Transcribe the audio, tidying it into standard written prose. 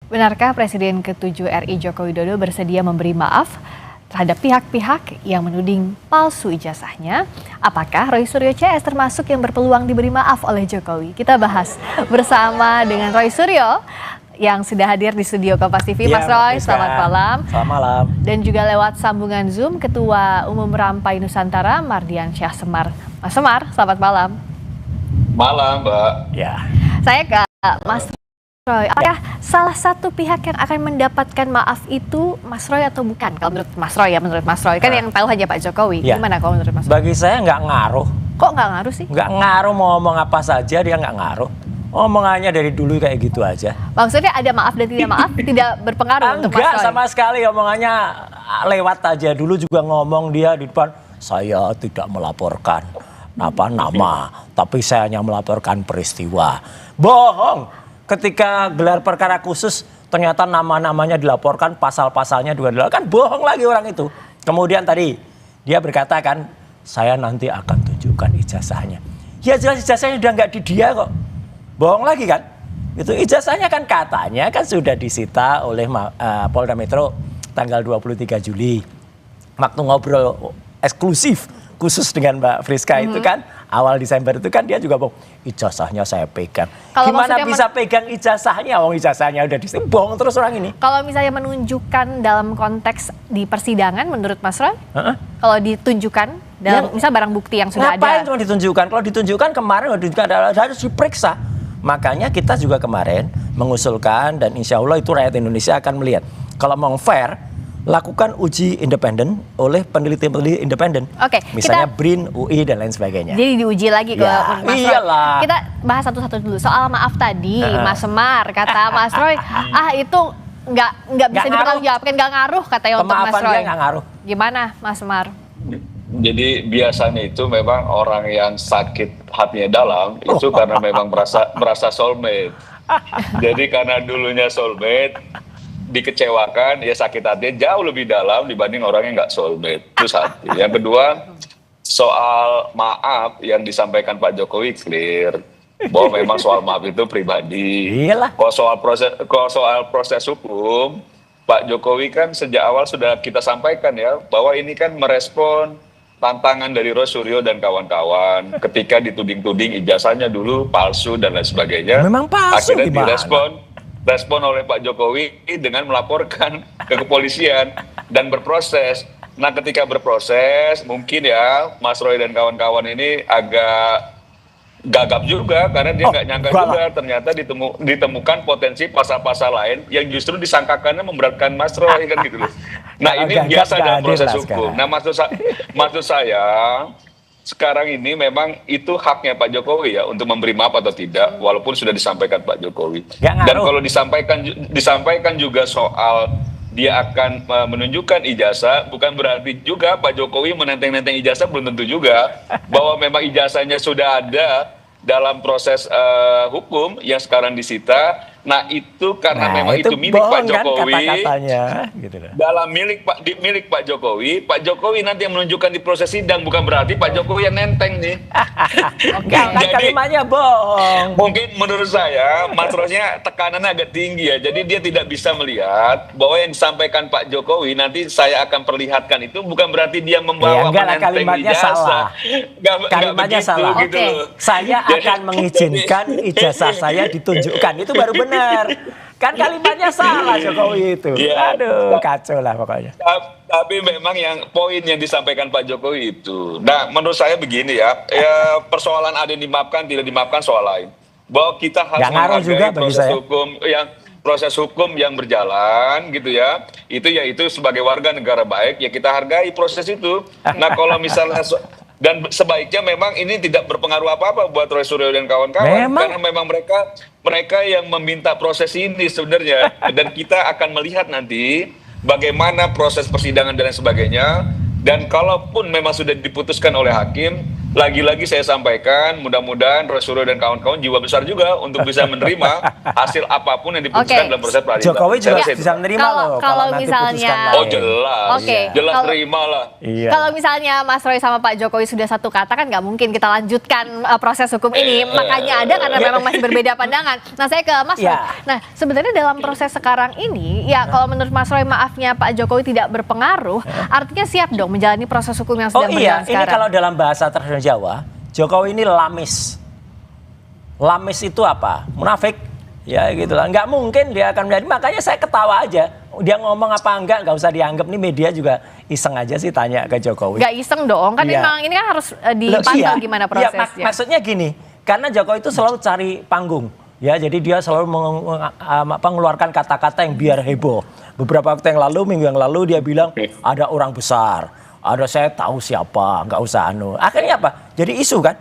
Benarkah Presiden ke-7 RI Joko Widodo bersedia memberi maaf terhadap pihak-pihak yang menuding palsu ijazahnya? Apakah Roy Suryo CS termasuk yang berpeluang diberi maaf oleh Jokowi? Kita bahas bersama dengan Roy Suryo yang sudah hadir di studio Kompas TV. Mas Roy, selamat malam. Selamat malam. Dan juga lewat sambungan Zoom, Ketua Umum Rampai Nusantara, Mardian Syah Semar. Mas Semar, selamat malam. Malam, Mbak. Ya. Saya ke Mas Roy, apakah salah satu pihak yang akan mendapatkan maaf itu Mas Roy atau bukan? Kalau menurut Mas Roy ya, menurut Mas Roy. Kan yang tahu hanya Pak Jokowi. Ya. Gimana kalau menurut Mas Roy? Bagi saya nggak ngaruh. Kok nggak ngaruh sih? Nggak ngaruh mau ngomong apa saja, dia nggak ngaruh. Omongannya dari dulu kayak gitu aja. Maksudnya ada maaf dan tidak maaf tidak berpengaruh untuk Mas Roy? Enggak sama sekali, omongannya lewat aja. Dulu juga ngomong dia di depan, saya tidak melaporkan nama, tapi saya hanya melaporkan peristiwa. Bohong. Ketika gelar perkara khusus ternyata nama-namanya dilaporkan, pasal-pasalnya juga dilaporkan, kan bohong lagi orang itu. Kemudian tadi dia berkata kan, saya nanti akan tunjukkan ijazahnya. Ya jelas ijazahnya udah nggak di dia kok. Bohong lagi kan? Itu ijazahnya kan katanya kan sudah disita oleh Polda Metro tanggal 23 Juli. Waktu ngobrol eksklusif khusus dengan Mbak Friska itu kan awal Desember itu kan dia juga bohong, ijazahnya saya pegang. Kalau gimana bisa pegang ijazahnya? Wong ijazahnya udah disita, bohong terus orang ini. Kalau misalnya menunjukkan dalam konteks di persidangan menurut Mas Roy, kalau ditunjukkan dalam misal barang bukti yang sudah ngapain ada. cuma ditunjukkan? Kalau ditunjukkan kemarin harus diperiksa. Makanya kita juga kemarin mengusulkan dan insya Allah itu rakyat Indonesia akan melihat. Kalau mau fair, lakukan uji independen oleh peneliti-peneliti independen. Oke, misalnya BRIN, UI dan lain sebagainya. Jadi diuji lagi ke Ya, Mas Roy. iyalah. Kita bahas satu-satu dulu. Soal maaf tadi, Mas Semar kata Mas Roy, itu nggak bisa dipertanggungjawabkan, nggak ngaruh katanya untuk Mas Pemaafan Roy. dia nggak ngaruh. Gimana Mas Semar? Jadi biasanya itu memang orang yang sakit hatinya dalam itu karena memang merasa soulmate. Jadi karena dulunya soulmate, dikecewakan, ya sakit hatinya jauh lebih dalam dibanding orang yang nggak soulmate. Itu satu. Yang kedua, soal maaf yang disampaikan Pak Jokowi clear bahwa memang soal maaf itu pribadi. Iyalah. Kalau soal proses hukum, Pak Jokowi kan sejak awal sudah kita sampaikan ya bahwa ini kan merespon tantangan dari Roy Suryo dan kawan-kawan ketika dituding-tuding ijazahnya dulu palsu dan lain sebagainya. Memang palsu akhirnya gimana? direspon oleh Pak Jokowi dengan melaporkan ke kepolisian dan berproses. Nah ketika berproses mungkin ya Mas Roy dan kawan-kawan ini agak gagap juga karena dia nggak nyangka juga ternyata ditemukan potensi pasal-pasal lain yang justru disangkakannya memberatkan Mas Roy kan gitu loh. Nah ini biasa dalam proses hukum. Nah maksud saya sekarang ini memang itu haknya Pak Jokowi ya untuk memberi maaf atau tidak walaupun sudah disampaikan Pak Jokowi. Dan kalau disampaikan juga soal dia akan menunjukkan ijazah, bukan berarti juga Pak Jokowi menenteng-nenteng ijazah, belum tentu juga bahwa memang ijazahnya sudah ada dalam proses hukum yang sekarang disita. Nah itu karena memang itu milik Pak Jokowi, kan kata-katanya, gitu loh. dalam milik Pak Jokowi nanti yang menunjukkan di proses sidang, bukan berarti Pak Jokowi yang nenteng nih. Kan kalimatnya bohong. Mungkin menurut saya Mas Roy-nya tekanannya agak tinggi ya, jadi dia tidak bisa melihat bahwa yang disampaikan Pak Jokowi nanti saya akan perlihatkan itu bukan berarti dia membawa menenteng kalimatnya ijazah. salah. Kalimatnya begitu, salah. Gitu loh. Saya akan mengizinkan ijazah saya ditunjukkan, itu baru benar. Kan kalimatnya salah Jokowi itu. Ya, Aduh, kacau lah pokoknya. Tapi memang yang poin yang disampaikan Pak Jokowi itu. Nah, menurut saya begini ya, persoalan ada yang dimaafkan, tidak dimaafkan soal lain. Bahwa kita harus menghargai proses hukum yang berjalan gitu ya. Itu sebagai warga negara baik ya kita hargai proses itu. Nah, kalau misalnya dan sebaiknya memang ini tidak berpengaruh apa-apa buat Roy Suryo dan kawan-kawan karena memang mereka yang meminta proses ini sebenarnya dan kita akan melihat nanti bagaimana proses persidangan dan lain sebagainya dan kalaupun memang sudah diputuskan oleh hakim lagi-lagi saya sampaikan, mudah-mudahan Roy Suryo dan kawan-kawan jiwa besar juga untuk bisa menerima hasil apapun yang diputuskan Oke. dalam proses peradilan. Jokowi Saya juga rasa itu. bisa menerima Kalau- loh. kalau nanti misalnya- putuskan Oh lain. jelas, Oke. jelas Kalau- terima lah. Iya. Kalau misalnya Mas Roy sama Pak Jokowi sudah satu kata kan nggak mungkin kita lanjutkan proses hukum ini. Makanya ada karena memang masih berbeda pandangan. Nah saya ke Mas Roy. Ya. Nah sebenarnya dalam proses sekarang ini ya kalau menurut Mas Roy maafnya Pak Jokowi tidak berpengaruh, artinya siap dong menjalani proses hukum yang Oh sedang iya, berjalan ini sekarang. kalau dalam bahasa tradisional Jawa, Jokowi ini lamis. Lamis itu apa? Munafik. Ya gitu lah. Nggak mungkin dia akan menjadi. Makanya saya ketawa aja. Dia ngomong apa enggak, nggak usah dianggap. Nih media juga iseng aja sih tanya ke Jokowi. Nggak iseng dong, kan Iya. memang ini kan harus Loh, dipantau iya. gimana Iya, prosesnya. maksudnya gini, karena Jokowi itu selalu cari panggung. Ya, jadi dia selalu mengeluarkan kata-kata yang biar heboh. Beberapa waktu yang lalu, minggu yang lalu dia bilang ada orang besar, ada saya tahu siapa, nggak usah anu. Akhirnya apa? Jadi isu kan.